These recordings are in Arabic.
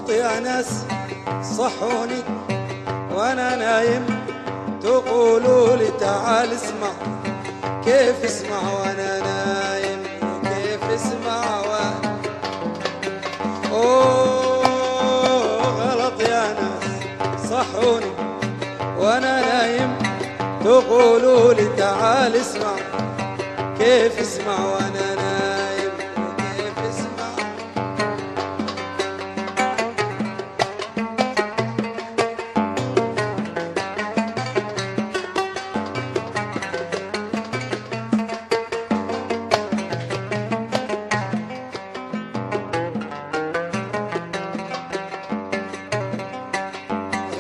غلط يا ناس صحوني وانا نايم، تقولوا لي تعال اسمع. كيف اسمع وانا نايم؟ كيف اسمع وانا غلط يا ناس صحوني وانا نايم، تقولوا لي تعال اسمع. كيف اسمع وانا نايم؟ كيف اسمع؟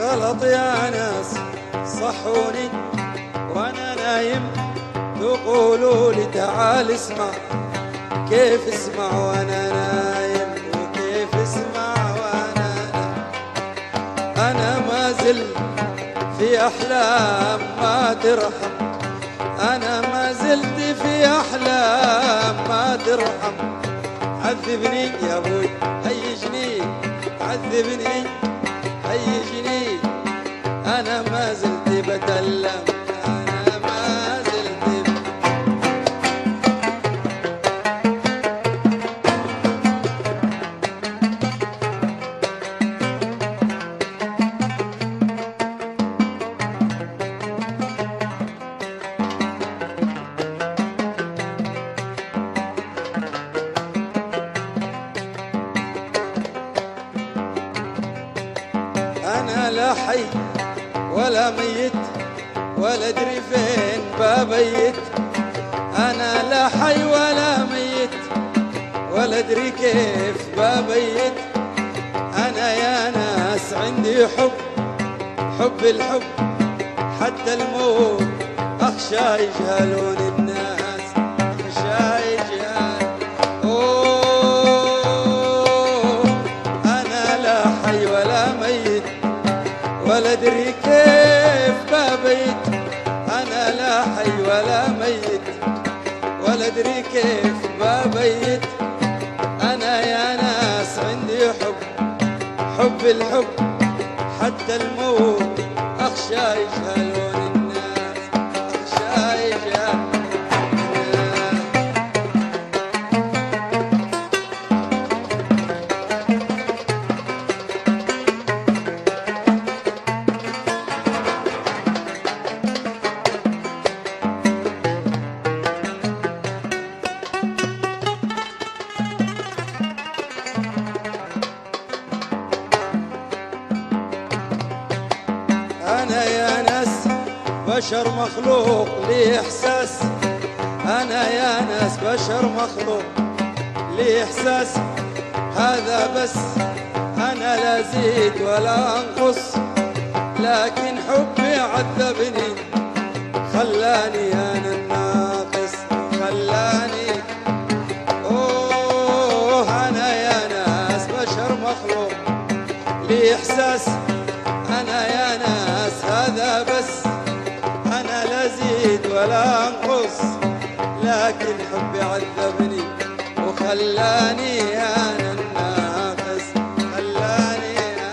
غلط يا ناس صحوني وانا نايم، تقولوا لي تعال اسمع. كيف اسمع وانا نايم؟ وكيف اسمع وانا نايم؟ انا ما زلت في احلام ما ترحم، انا ما زلت في احلام ما ترحم. عذبني يا ابوي هيجني، عذبني هيجني، انا ما زلت بتألم، انا ما زلت انا لا حي ولا ميت ولا ادري فين ببيت. انا لا حي ولا ميت ولا ادري كيف ببيت. انا يا ناس عندي حب، حب الحب حتى الموت اخشى يجهلون الناس، اخشى يجهل. انا لا حي ولا ميت ولا ادري كيف ببيت. انا لا حي ولا ميت ولا ادري كيف ببيت. انا يا ناس عندي حب، حب الحب حتى الموت اخشى يجهلون الناس، اخشى يجهلون. أنا يا ناس بشر مخلوق لي إحساس، أنا يا ناس بشر مخلوق لي إحساس. هذا بس أنا لا زيد ولا أنقص، لكن حبي عذبني خلاني أنا الناقص، خلاني. أنا يا ناس بشر مخلوق لي إحساس، أنا يا ناس هذا بس أنا لا زيد ولا أنقص، لكن حبي عذبني وخلاني أنا الناقص، خلاني أنا.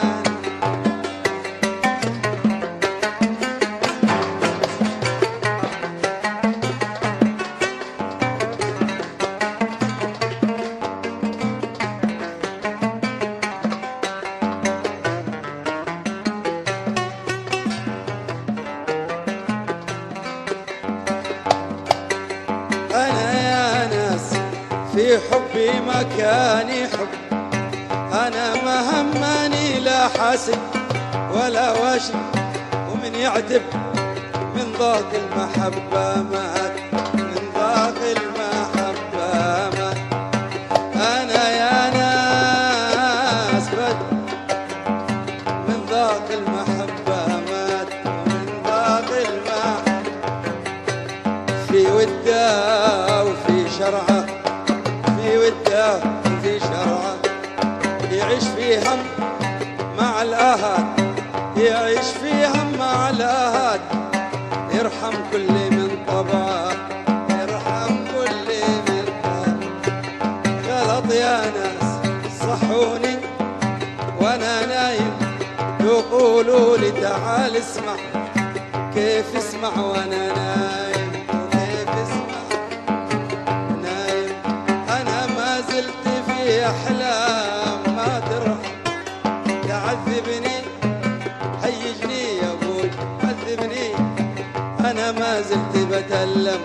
أنا يا ناس في حبي مكاني حب، أنا ما همني لا حاسد ولا واشم، ومن يعتب من ضاق المحبة مات، من ضاق المحبة مات. أنا يا ناس من ضاق المحبة مات، من ضاق المحبة. في وده وفي شرعه، في وده وفي شرعه، يعيش في هم مع الآهات، يعيش في هم مع الآهات. يرحم كل من طبعه، يرحم كل من طبعه. غلط يا ناس صحوني وانا تعال اسمع كيف اسمع وانا نايم، وكيف اسمع نايم. انا ما زلت في احلام ما ترحم، تعذبني هيجني يا ابوي عذبني، انا ما زلت بتألم